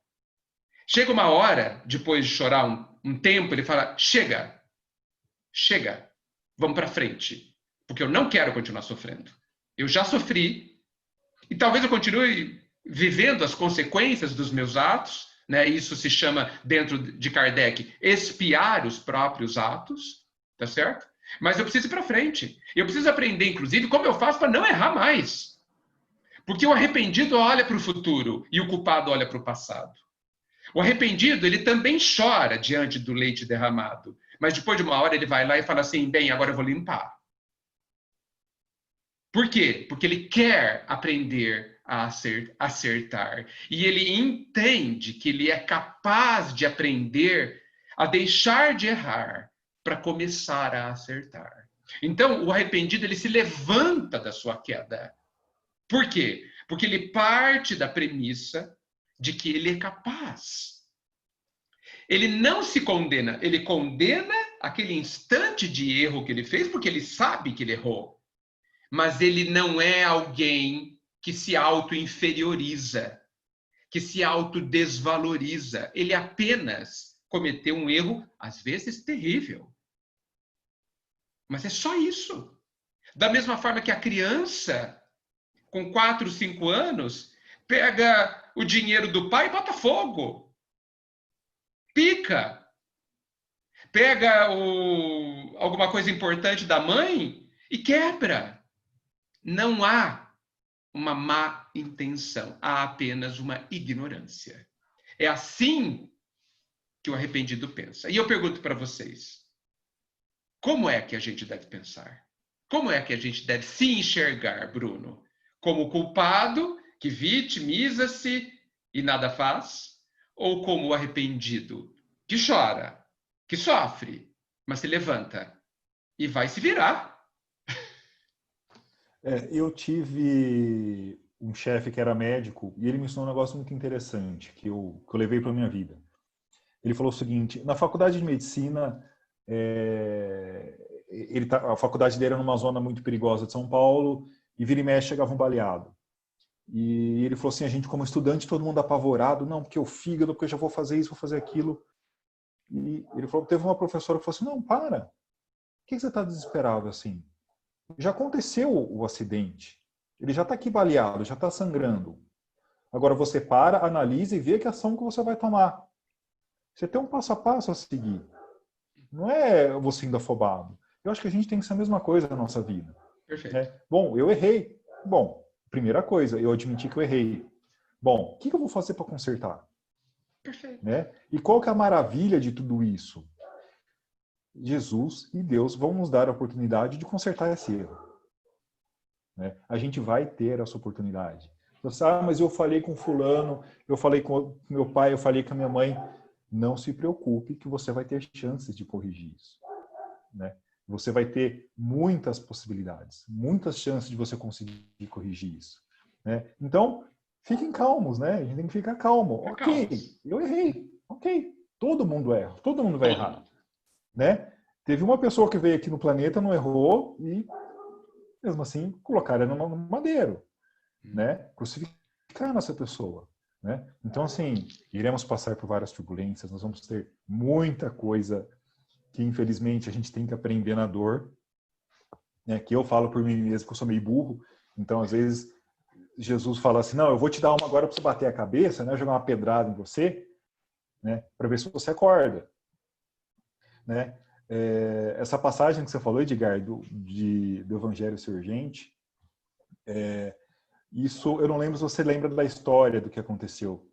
Chega uma hora, depois de chorar um tempo, ele fala, chega, vamos para frente, porque eu não quero continuar sofrendo. Eu já sofri, e talvez eu continue vivendo as consequências dos meus atos, né? Isso se chama, dentro de Kardec, expiar os próprios atos, tá certo? Mas eu preciso ir para frente. Eu preciso aprender, inclusive, como eu faço para não errar mais. Porque o arrependido olha para o futuro e o culpado olha para o passado. O arrependido, ele também chora diante do leite derramado. Mas depois de uma hora ele vai lá e fala assim, bem, agora eu vou limpar. Por quê? Porque ele quer aprender a acertar. E ele entende que ele é capaz de aprender a deixar de errar para começar a acertar. Então, o arrependido, ele se levanta da sua queda. Por quê? Porque ele parte da premissa de que ele é capaz. Ele não se condena, ele condena aquele instante de erro que ele fez, porque ele sabe que ele errou. Mas ele não é alguém que se auto-inferioriza, que se auto-desvaloriza. Ele apenas cometeu um erro, às vezes terrível. Mas é só isso. Da mesma forma que a criança, com 4, 5 anos, pega o dinheiro do pai e bota fogo. Pica. Pega alguma coisa importante da mãe e quebra. Não há uma má intenção, há apenas uma ignorância. É assim que o arrependido pensa. E eu pergunto para vocês, como é que a gente deve pensar? Como é que a gente deve se enxergar, Bruno? Como culpado, que vitimiza-se e nada faz? Ou como o arrependido, que chora, que sofre, mas se levanta e vai se virar? Eu tive um chefe que era médico e ele me ensinou um negócio muito interessante que eu levei para a minha vida. Ele falou o seguinte, na faculdade de medicina, a faculdade dele era numa zona muito perigosa de São Paulo e vira e mexe chegava um baleado. E ele falou assim, a gente como estudante, todo mundo apavorado, não, porque o fígado, porque eu já vou fazer isso, vou fazer aquilo. E ele falou, teve uma professora que falou assim, não, para, por que você está desesperado assim? Já aconteceu o acidente. Ele já está aqui baleado, já está sangrando. Agora você para, analisa e vê que ação que você vai tomar. Você tem um passo a passo a seguir. Não é você indo afobado. Eu acho que a gente tem que ser a mesma coisa na nossa vida. Perfeito. Né? Bom, eu errei. Bom, primeira coisa, eu admiti que eu errei. Bom, o que eu vou fazer para consertar? Perfeito. Né? E qual que é a maravilha de tudo isso? Jesus e Deus vão nos dar a oportunidade de consertar esse erro. Né? A gente vai ter essa oportunidade. Você, mas eu falei com fulano, eu falei com meu pai, eu falei com a minha mãe. Não se preocupe que você vai ter chances de corrigir isso, né? Você vai ter muitas possibilidades, muitas chances de você conseguir corrigir isso, né? Então, fiquem calmos, né? A gente tem que ficar calmo. Fica Ok, calmos. eu errei. Ok, todo mundo erra, todo mundo vai Todo errar, mundo. né? Teve uma pessoa que veio aqui no planeta, não errou e, mesmo assim, colocaram ela no madeiro, né? Crucificaram essa pessoa, né? Então, assim, iremos passar por várias turbulências, nós vamos ter muita coisa que, infelizmente, a gente tem que aprender na dor, né? Que eu falo por mim mesmo que eu sou meio burro, então, às vezes, Jesus fala assim, não, eu vou te dar uma agora para você bater a cabeça, né? Jogar uma pedrada em você, né? Para ver se você acorda, né? Essa passagem que você falou, Edgar, do Evangelho Ser Urgente, isso, eu não lembro se você lembra da história do que aconteceu.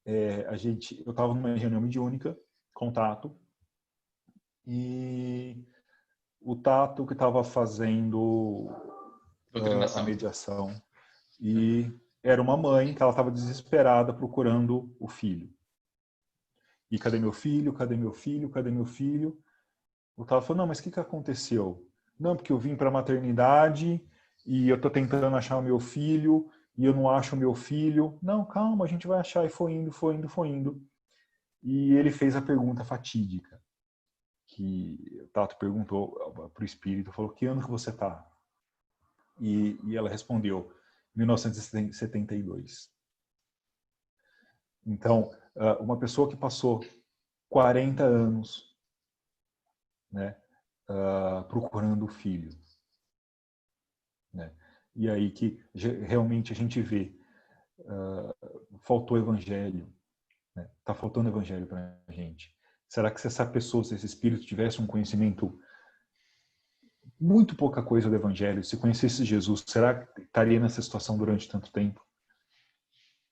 Eu estava numa reunião mediúnica, contato, e o Tato que estava fazendo a Doutrinação. mediação, e era uma mãe que ela estava desesperada procurando o filho. E cadê meu filho? Cadê meu filho? Cadê meu filho? O Tato falou, não, mas o que aconteceu? Não, porque eu vim para a maternidade e eu estou tentando achar o meu filho e eu não acho o meu filho. Não, calma, a gente vai achar. E foi indo, foi indo, foi indo. E ele fez a pergunta fatídica, que o Tato perguntou para o espírito, falou, que ano que você está? E ela respondeu, 1972. Então, uma pessoa que passou 40 anos, né, procurando o filho, né? E aí que realmente a gente vê, faltou evangelho, né? Tá faltando evangelho para a gente. Será que se essa pessoa, se esse espírito tivesse um conhecimento, muito pouca coisa do evangelho, se conhecesse Jesus, será que estaria nessa situação durante tanto tempo?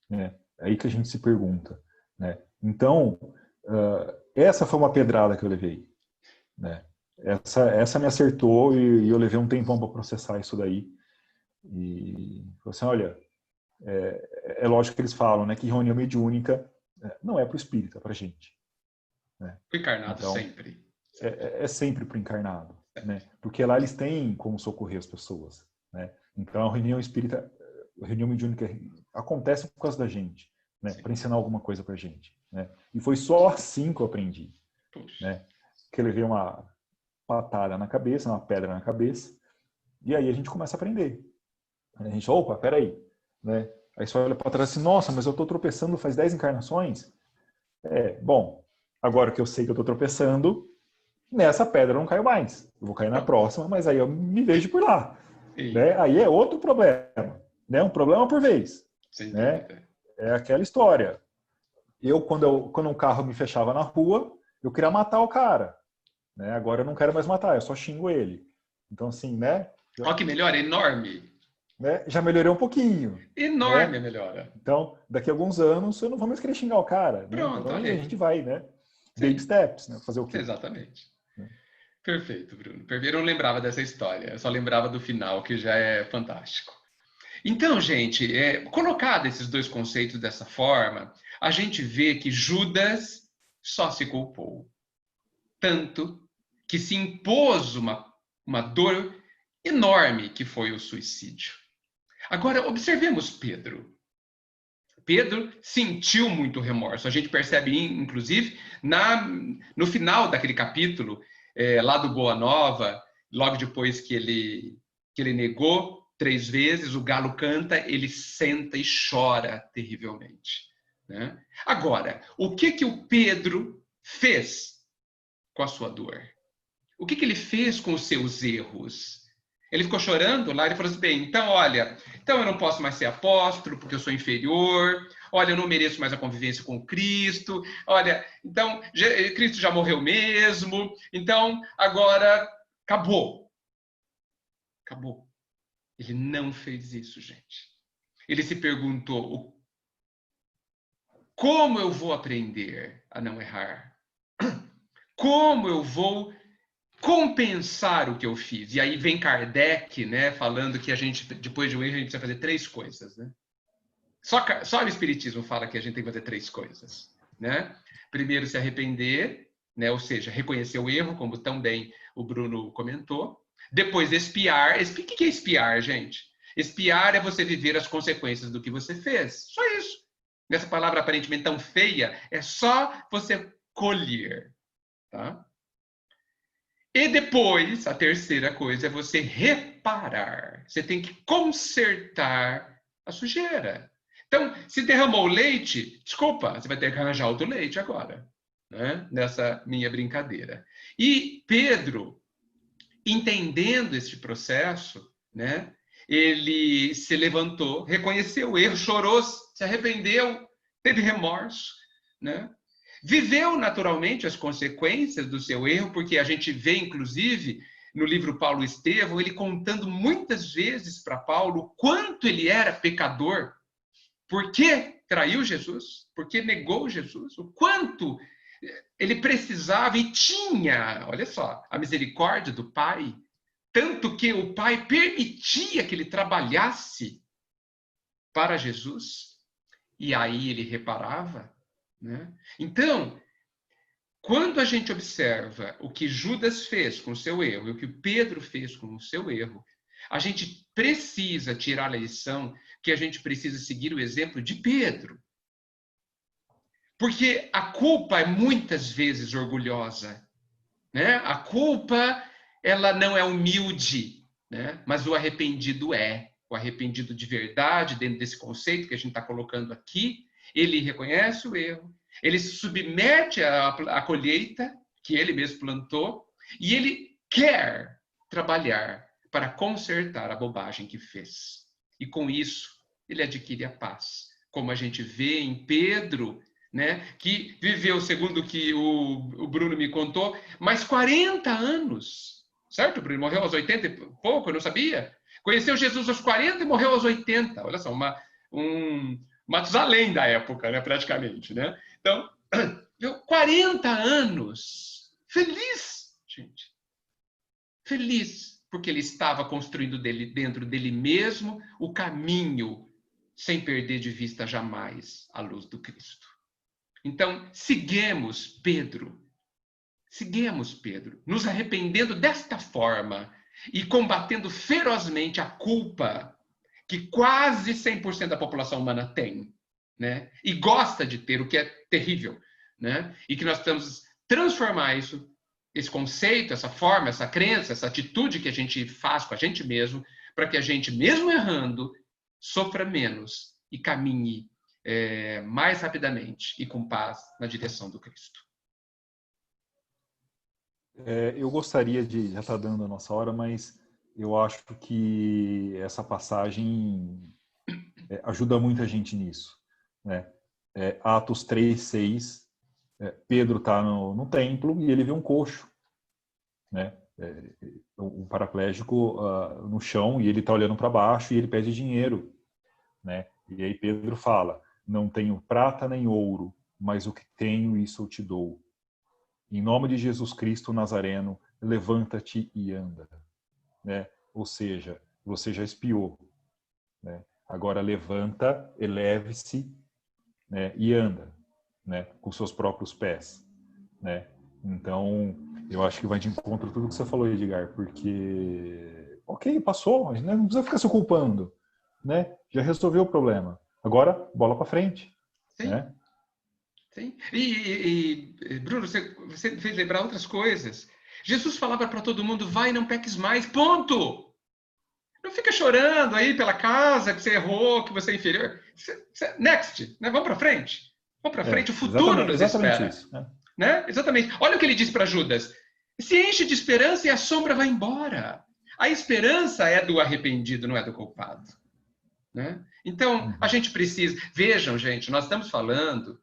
Né? É aí que a gente se pergunta, né? Então, essa foi uma pedrada que eu levei, né? Essa me acertou e eu levei um tempão para processar isso daí. E falei assim, olha, é lógico que eles falam, né, que reunião mediúnica não é para o espírito, é para a gente, né? O encarnado Então, sempre. é sempre para o encarnado, né? Porque lá eles têm como socorrer as pessoas, né? Então, a reunião espírita, a reunião mediúnica acontece por causa da gente, né? Para ensinar alguma coisa para a gente, né? E foi só assim que eu aprendi, Puxa. né? Que eu levei uma patada na cabeça, uma pedra na cabeça, e aí a gente começa a aprender. A gente, opa, peraí, né? Aí você olha para trás assim, nossa, mas eu estou tropeçando faz 10 encarnações? Bom, agora que eu sei que eu estou tropeçando, nessa pedra eu não caio mais. Eu vou cair na Pronto. próxima, mas aí eu me vejo por lá, Sim, né? Aí é outro problema, né? Um problema por vez, sem né? dúvida. É aquela história. Quando um carro me fechava na rua, eu queria matar o cara, né? Agora eu não quero mais matar, eu só xingo ele. Então, assim, né? Olha que melhora, enorme. Já melhorei um pouquinho, Enorme a né? melhora. Então, daqui a alguns anos eu não vou mais querer xingar o cara, né? Pronto, Então olha a aí. gente vai, né? Baby Sim, steps, né? Fazer o quê? exatamente. Perfeito, Bruno. Eu não lembrava dessa história, eu só lembrava do final, que já é fantástico. Então, gente, colocado esses dois conceitos dessa forma, a gente vê que Judas só se culpou. Tanto que se impôs uma dor enorme que foi o suicídio. Agora, observemos Pedro. Pedro sentiu muito remorso. A gente percebe, inclusive, no final daquele capítulo, lá do Boa Nova, logo depois que ele negou 3 vezes, o galo canta, ele senta e chora terrivelmente. Né? Agora, o que o Pedro fez com a sua dor? O que ele fez com os seus erros? Ele ficou chorando lá, ele falou assim, bem, então, olha, então eu não posso mais ser apóstolo porque eu sou inferior, olha, eu não mereço mais a convivência com Cristo, olha, então, Cristo já morreu mesmo, então, agora, acabou. Acabou. Ele não fez isso, gente. Ele se perguntou, como eu vou aprender a não errar? Como eu vou compensar o que eu fiz? E aí vem Kardec, né, falando que a gente, depois de um erro, a gente precisa fazer 3 coisas, né? Só o Espiritismo fala que a gente tem que fazer 3 coisas, né? Primeiro, se arrepender, né? Ou seja, reconhecer o erro, como tão bem o Bruno comentou. Depois, espiar. O que é espiar, gente? Espiar é você viver as consequências do que você fez. Só isso. Nessa palavra aparentemente tão feia, é só você colher, tá? E depois, a terceira coisa é você reparar. Você tem que consertar a sujeira. Então, se derramou leite, desculpa, você vai ter que arranjar outro leite agora, né? Nessa minha brincadeira. E Pedro, entendendo este processo, né? Ele se levantou, reconheceu o erro, chorou, se arrependeu, teve remorso, né? Viveu naturalmente as consequências do seu erro, porque a gente vê, inclusive, no livro Paulo Estevão, ele contando muitas vezes para Paulo o quanto ele era pecador, por que traiu Jesus, por que negou Jesus, o quanto ele precisava e tinha, olha só, a misericórdia do Pai, tanto que o Pai permitia que ele trabalhasse para Jesus, e aí ele reparava, né? Então, quando a gente observa o que Judas fez com o seu erro e o que Pedro fez com o seu erro, a gente precisa tirar a lição que a gente precisa seguir o exemplo de Pedro. Porque a culpa é muitas vezes orgulhosa, né? A culpa, ela não é humilde, né? Mas o arrependido é. O arrependido de verdade, dentro desse conceito que a gente está colocando aqui, ele reconhece o erro, ele se submete à colheita que ele mesmo plantou e ele quer trabalhar para consertar a bobagem que fez. E com isso, ele adquire a paz. Como a gente vê em Pedro, né, que viveu, segundo o que o Bruno me contou, mais 40 anos. Certo, Bruno? Morreu aos 80 e pouco, eu não sabia. Conheceu Jesus aos 40 e morreu aos 80. Olha só, um Matusalém da época, né, praticamente. Né? Então, 40 anos. Feliz, gente. Feliz, porque ele estava construindo dentro dele mesmo o caminho, sem perder de vista jamais a luz do Cristo. Então, seguimos Pedro, nos arrependendo desta forma e combatendo ferozmente a culpa que quase 100% da população humana tem, né? E gosta de ter, o que é terrível, né? E que nós precisamos transformar isso, esse conceito, essa forma, essa crença, essa atitude que a gente faz com a gente mesmo, para que a gente, mesmo errando, sofra menos e caminhe mais rapidamente e com paz na direção do Cristo. Eu gostaria de, já está dando a nossa hora, mas eu acho que essa passagem ajuda muita gente nisso, né? Atos 3:6, Pedro está no templo e ele vê um coxo, né? Um paraplégico no chão, e ele está olhando para baixo e ele pede dinheiro, né? E aí Pedro fala: não tenho prata nem ouro, mas o que tenho, isso eu te dou. Em nome de Jesus Cristo Nazareno, levanta-te e anda. Né? Ou seja, você já espiou. Né? Agora levanta, eleve-se, né? E anda, né? Com seus próprios pés. Né? Então, eu acho que vai de encontro a tudo que você falou, Edgar, porque, ok, passou, né? Não precisa ficar se culpando. Né? Já resolveu o problema. Agora, bola para frente. Sim. Né? Sim. E Bruno, você fez lembrar outras coisas. Jesus falava para todo mundo: vai, não peques mais, ponto. Não fica chorando aí pela casa que você errou, que você é inferior. Next, né? Vamos para frente. Vamos para frente, o futuro nos espera. Isso, né? Exatamente. Olha o que ele disse para Judas: se enche de esperança e a sombra vai embora. A esperança é do arrependido, não é do culpado. Né? Então, a gente precisa... Vejam, gente, nós estamos falando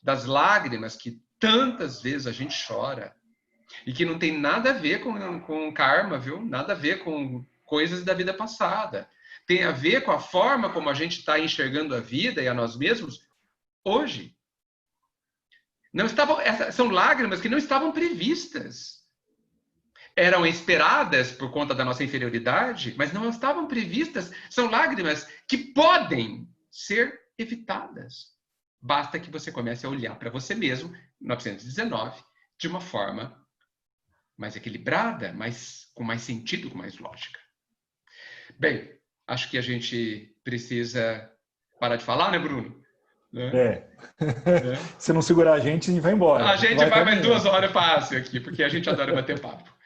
das lágrimas que tantas vezes a gente chora e que não tem nada a ver com karma, viu? Nada a ver com coisas da vida passada. Tem a ver com a forma como a gente está enxergando a vida e a nós mesmos hoje. Não estavam, são lágrimas que não estavam previstas. Eram esperadas por conta da nossa inferioridade, mas não estavam previstas. São lágrimas que podem ser evitadas. Basta que você comece a olhar para você mesmo, 1919, de uma forma mais equilibrada, com mais sentido, com mais lógica. Bem, acho que a gente precisa parar de falar, né, Bruno? É. Se não segurar a gente vai embora. A gente vai 2 horas fácil aqui, porque a gente adora bater papo.